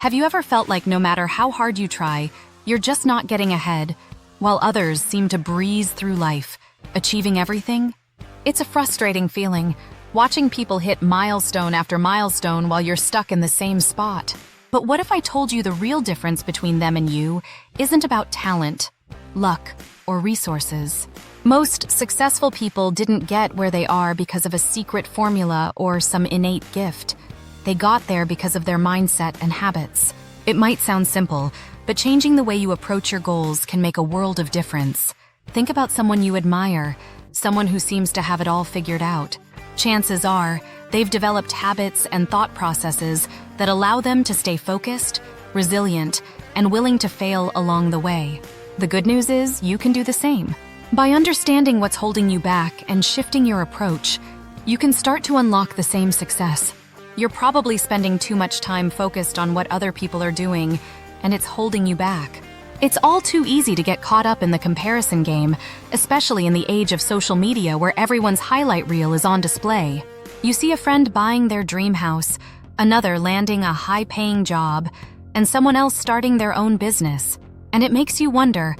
Have you ever felt like no matter how hard you try, you're just not getting ahead, while others seem to breeze through life, achieving everything? It's a frustrating feeling, watching people hit milestone after milestone while you're stuck in the same spot. But what if I told you the real difference between them and you isn't about talent, luck, or resources? Most successful people didn't get where they are because of a secret formula or some innate gift. They got there because of their mindset and habits. It might sound simple, but changing the way you approach your goals can make a world of difference. Think about someone you admire, someone who seems to have it all figured out. Chances are, they've developed habits and thought processes that allow them to stay focused, resilient, and willing to fail along the way. The good news is you can do the same. By understanding what's holding you back and shifting your approach, you can start to unlock the same success. You're probably spending too much time focused on what other people are doing, and it's holding you back. It's all too easy to get caught up in the comparison game, especially in the age of social media where everyone's highlight reel is on display. You see a friend buying their dream house, another landing a high-paying job, and someone else starting their own business. And it makes you wonder,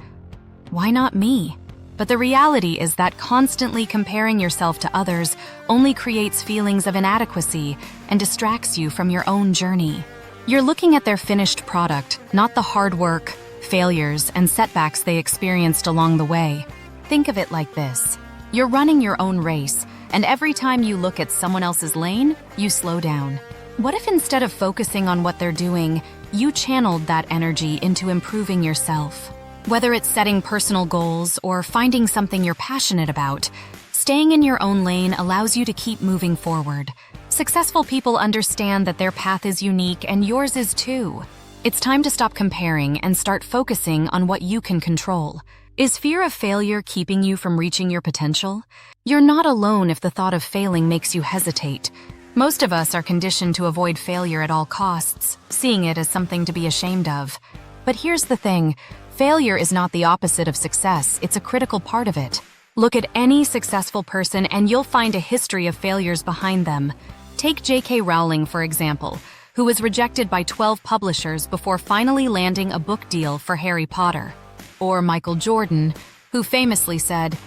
why not me? But the reality is that constantly comparing yourself to others only creates feelings of inadequacy and distracts you from your own journey. You're looking at their finished product, not the hard work, failures, and setbacks they experienced along the way. Think of it like this. You're running your own race, and every time you look at someone else's lane, you slow down. What if instead of focusing on what they're doing, you channeled that energy into improving yourself? Whether it's setting personal goals or finding something you're passionate about, staying in your own lane allows you to keep moving forward. Successful people understand that their path is unique and yours is too. It's time to stop comparing and start focusing on what you can control. Is fear of failure keeping you from reaching your potential? You're not alone if the thought of failing makes you hesitate. Most of us are conditioned to avoid failure at all costs, seeing it as something to be ashamed of. But here's the thing. Failure is not the opposite of success, it's a critical part of it. Look at any successful person and you'll find a history of failures behind them. Take J.K. Rowling, for example, who was rejected by 12 publishers before finally landing a book deal for Harry Potter. Or Michael Jordan, who famously said,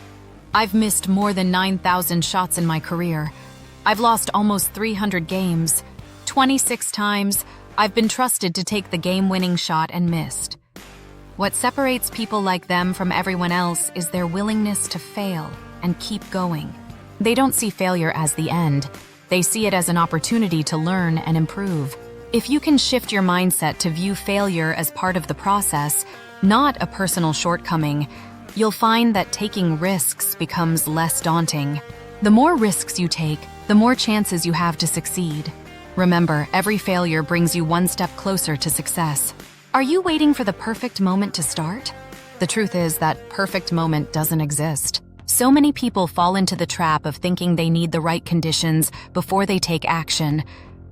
"I've missed more than 9,000 shots in my career. I've lost almost 300 games. 26 times, I've been trusted to take the game-winning shot and missed." What separates people like them from everyone else is their willingness to fail and keep going. They don't see failure as the end. They see it as an opportunity to learn and improve. If you can shift your mindset to view failure as part of the process, not a personal shortcoming, you'll find that taking risks becomes less daunting. The more risks you take, the more chances you have to succeed. Remember, every failure brings you one step closer to success. Are you waiting for the perfect moment to start? The truth is that perfect moment doesn't exist. So many people fall into the trap of thinking they need the right conditions before they take action,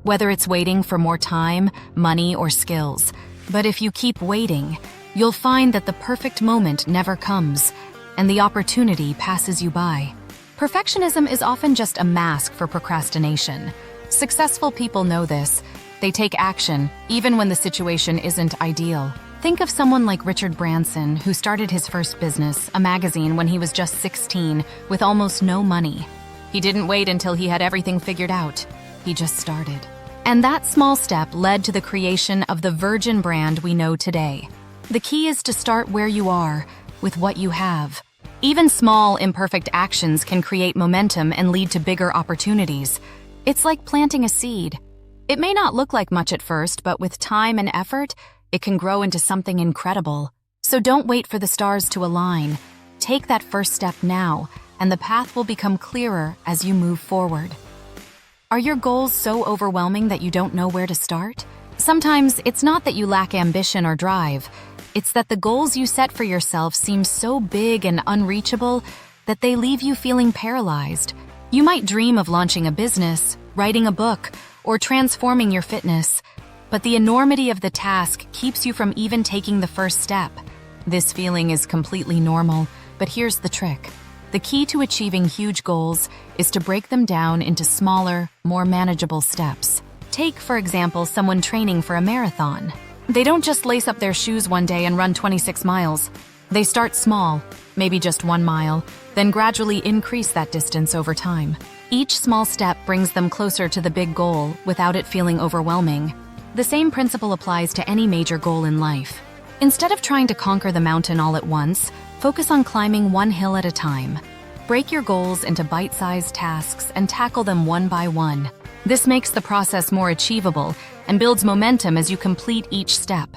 whether it's waiting for more time, money, or skills. But if you keep waiting, you'll find that the perfect moment never comes, and the opportunity passes you by. Perfectionism is often just a mask for procrastination. Successful people know this. They take action, even when the situation isn't ideal. Think of someone like Richard Branson, who started his first business, a magazine, when he was just 16, with almost no money. He didn't wait until he had everything figured out. He just started. And that small step led to the creation of the Virgin brand we know today. The key is to start where you are, with what you have. Even small, imperfect actions can create momentum and lead to bigger opportunities. It's like planting a seed. It may not look like much at first, but with time and effort, it can grow into something incredible. So don't wait for the stars to align. Take that first step now, and the path will become clearer as you move forward. Are your goals so overwhelming that you don't know where to start? Sometimes it's not that you lack ambition or drive. It's that the goals you set for yourself seem so big and unreachable that they leave you feeling paralyzed. You might dream of launching a business, writing a book, or transforming your fitness, but the enormity of the task keeps you from even taking the first step. This feeling is completely normal, but here's the trick. The key to achieving huge goals is to break them down into smaller, more manageable steps. Take, for example, someone training for a marathon. They don't just lace up their shoes one day and run 26 miles. They start small, maybe just 1 mile, then gradually increase that distance over time. Each small step brings them closer to the big goal without it feeling overwhelming. The same principle applies to any major goal in life. Instead of trying to conquer the mountain all at once, focus on climbing one hill at a time. Break your goals into bite-sized tasks and tackle them one by one. This makes the process more achievable and builds momentum as you complete each step.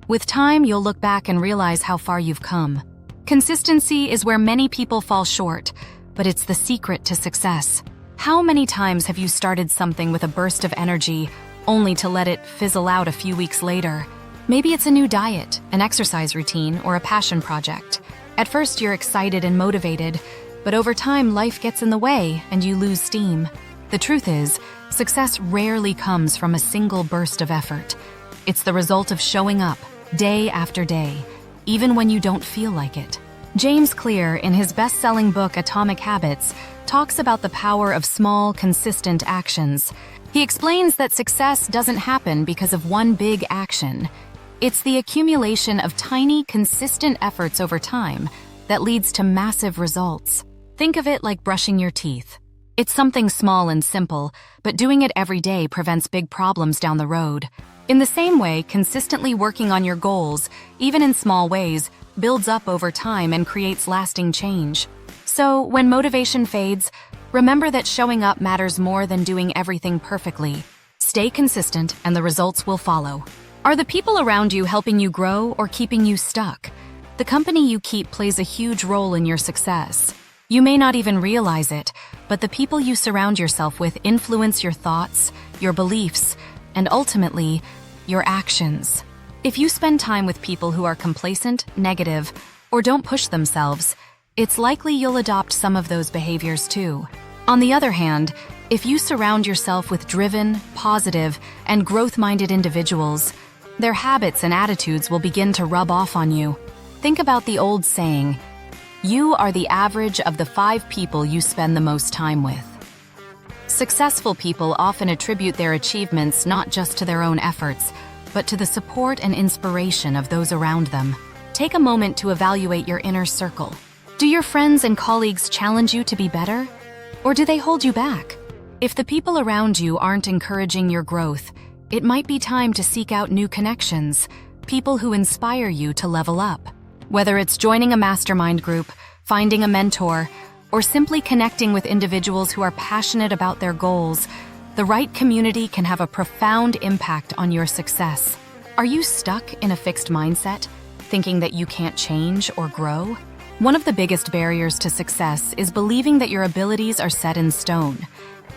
With time, you'll look back and realize how far you've come. Consistency is where many people fall short, but it's the secret to success. How many times have you started something with a burst of energy, only to let it fizzle out a few weeks later? Maybe it's a new diet, an exercise routine, or a passion project. At first, you're excited and motivated, but over time, life gets in the way and you lose steam. The truth is, success rarely comes from a single burst of effort. It's the result of showing up, day after day, even when you don't feel like it. James Clear, in his best-selling book Atomic Habits, talks about the power of small, consistent actions. He explains that success doesn't happen because of one big action. It's the accumulation of tiny, consistent efforts over time that leads to massive results. Think of it like brushing your teeth. It's something small and simple, but doing it every day prevents big problems down the road. In the same way, consistently working on your goals, even in small ways, builds up over time and creates lasting change. So, when motivation fades, remember that showing up matters more than doing everything perfectly. Stay consistent and the results will follow. Are the people around you helping you grow or keeping you stuck? The company you keep plays a huge role in your success. You may not even realize it, but the people you surround yourself with influence your thoughts, your beliefs, and ultimately, your actions. If you spend time with people who are complacent, negative, or don't push themselves, it's likely you'll adopt some of those behaviors too. On the other hand, if you surround yourself with driven, positive, and growth-minded individuals, their habits and attitudes will begin to rub off on you. Think about the old saying, "You are the average of the 5 people you spend the most time with." Successful people often attribute their achievements not just to their own efforts, but to the support and inspiration of those around them. Take a moment to evaluate your inner circle. Do your friends and colleagues challenge you to be better? Or do they hold you back? If the people around you aren't encouraging your growth, it might be time to seek out new connections, people who inspire you to level up. Whether it's joining a mastermind group, finding a mentor, or simply connecting with individuals who are passionate about their goals, the right community can have a profound impact on your success. Are you stuck in a fixed mindset, thinking that you can't change or grow? One of the biggest barriers to success is believing that your abilities are set in stone,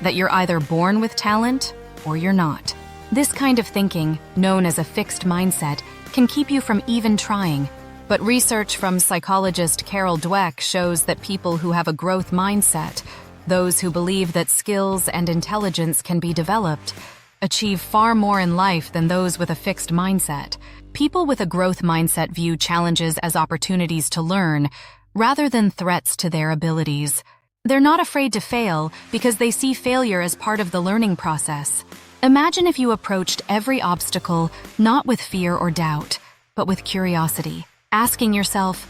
that you're either born with talent or you're not. This kind of thinking, known as a fixed mindset, can keep you from even trying. But research from psychologist Carol Dweck shows that people who have a growth mindset, those who believe that skills and intelligence can be developed, achieve far more in life than those with a fixed mindset. People with a growth mindset view challenges as opportunities to learn, rather than threats to their abilities. They're not afraid to fail because they see failure as part of the learning process. Imagine if you approached every obstacle not with fear or doubt, but with curiosity, asking yourself,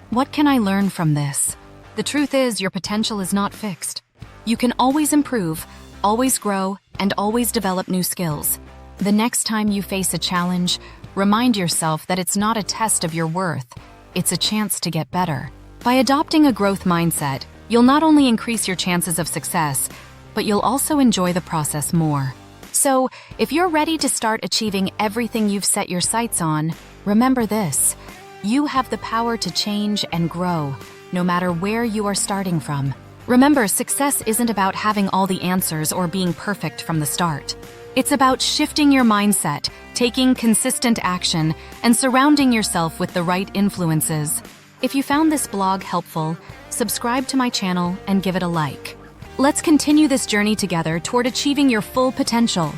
what can I learn from this? The truth is, your potential is not fixed. You can always improve, always grow, and always develop new skills. The next time you face a challenge, remind yourself that it's not a test of your worth, it's a chance to get better. By adopting a growth mindset, you'll not only increase your chances of success, but you'll also enjoy the process more. So, if you're ready to start achieving everything you've set your sights on, remember this: you have the power to change and grow, no matter where you are starting from. Remember, success isn't about having all the answers or being perfect from the start. It's about shifting your mindset, taking consistent action, and surrounding yourself with the right influences. If you found this blog helpful, subscribe to my channel and give it a like. Let's continue this journey together toward achieving your full potential.